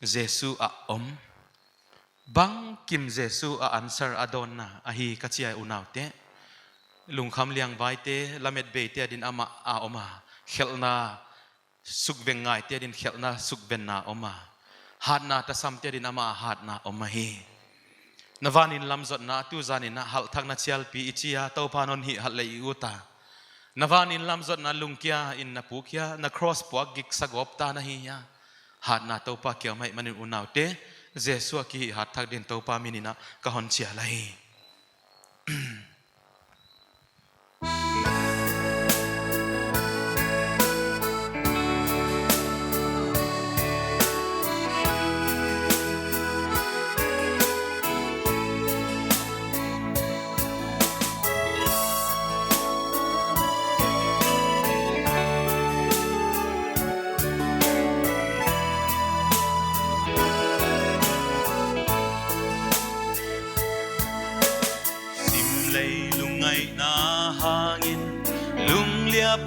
Giêsu a bang kim Giêsu a answer adon na ahi kachia unaute lungkham liang vai te lamet be te din ama a oma khelna sukvengai te din khelna sukvenna oma hatna tasam te din ama hatna oma hi navanin lamzot na tu zanin na hal thak na chial pi ichia to panon hi hal lei uta navanin lamzot na lungkia in na pukia na cross puak gik sagop ta na hi ya hat na to pa kya mai manin unaute Jesu ki hat thak din to pa minina kahon chia lai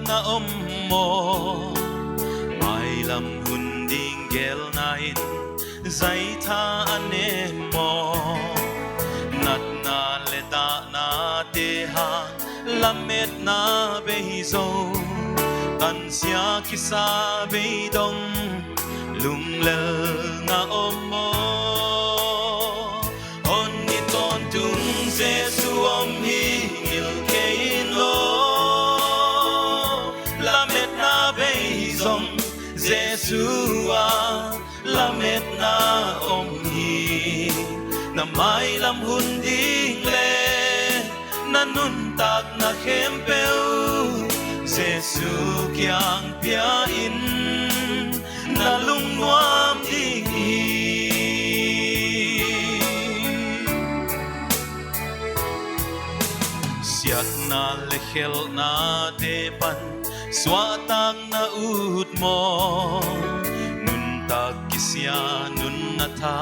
na mo mai lam hun ding gel nain zai tha ane mo nat na le da na te ha lamet na be zo tan sia kisa be dong lung le na mo on ni ton tung Jesu hi ngil kein lo Jesua lamet na hi na mai lam hun ding le na nun tak na khempeu Jesu kyang pia in na lung nuam ding hi siat na le khel na te pan swatang na ut mo nun tak kisya nun na tha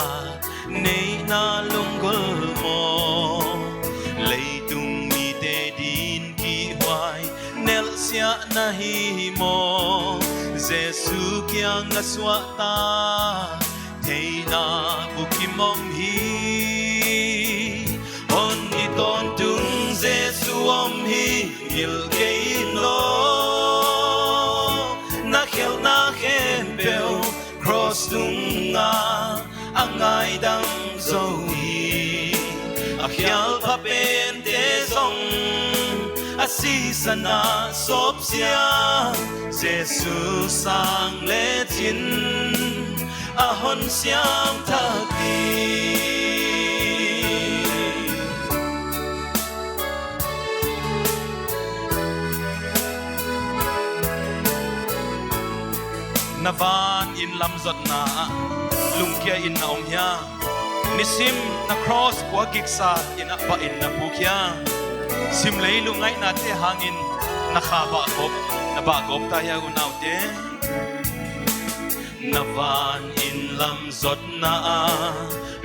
nei na lunggol mo leitung mi te din ki hoai nel sia na hi mo Jesu kyang na swata thei na bukimom hi on iton tung Jesu hi il kein lo cross tunga angai dang zoe a khial pa pen te song asisana sopsia Jesus sang le chin a hon siam thaki navan in lamzot na lungkia in na omhya nisim na cross kwa giksa in apa in na pukya sim lei lungai na te hangin na khaba kop na ba kop ta ya unaute navan in lamzot na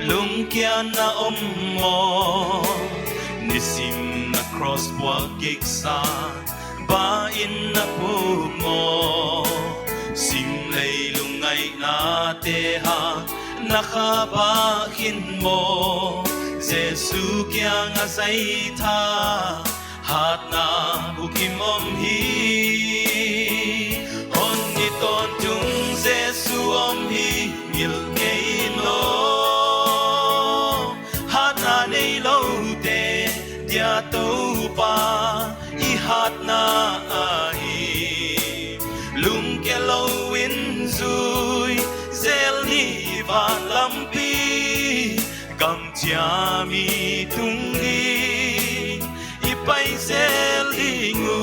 lungkia na ommo nisim na cross kwa giksa ba in na pumo sim lei lungai na te ha nakhaba khin mo Jesu kyang asai tha hat na bukim om hi hon ni ton tung Jesu om hi mil kein lo hat na nei lo te dia to pa I hat na lung ke lo in zui zel ni va lampi gam chia mi tung ni I pai zel ingu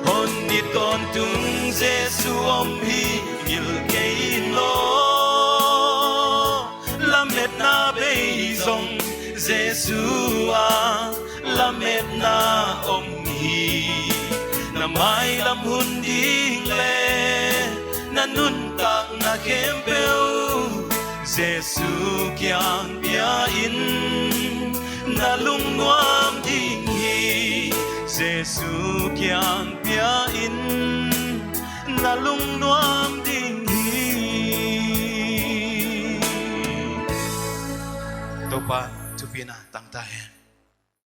hon ni ton tung Jesu om hi il kein lo lamet na be zong Jesu a lamet na om hi na mai lam hun ding le na nun tak na khempeu Jesu kyang pia in na lung nuam ding hi Jesu kyang pia in na lung nuam ding hi pa tupina tang ta hen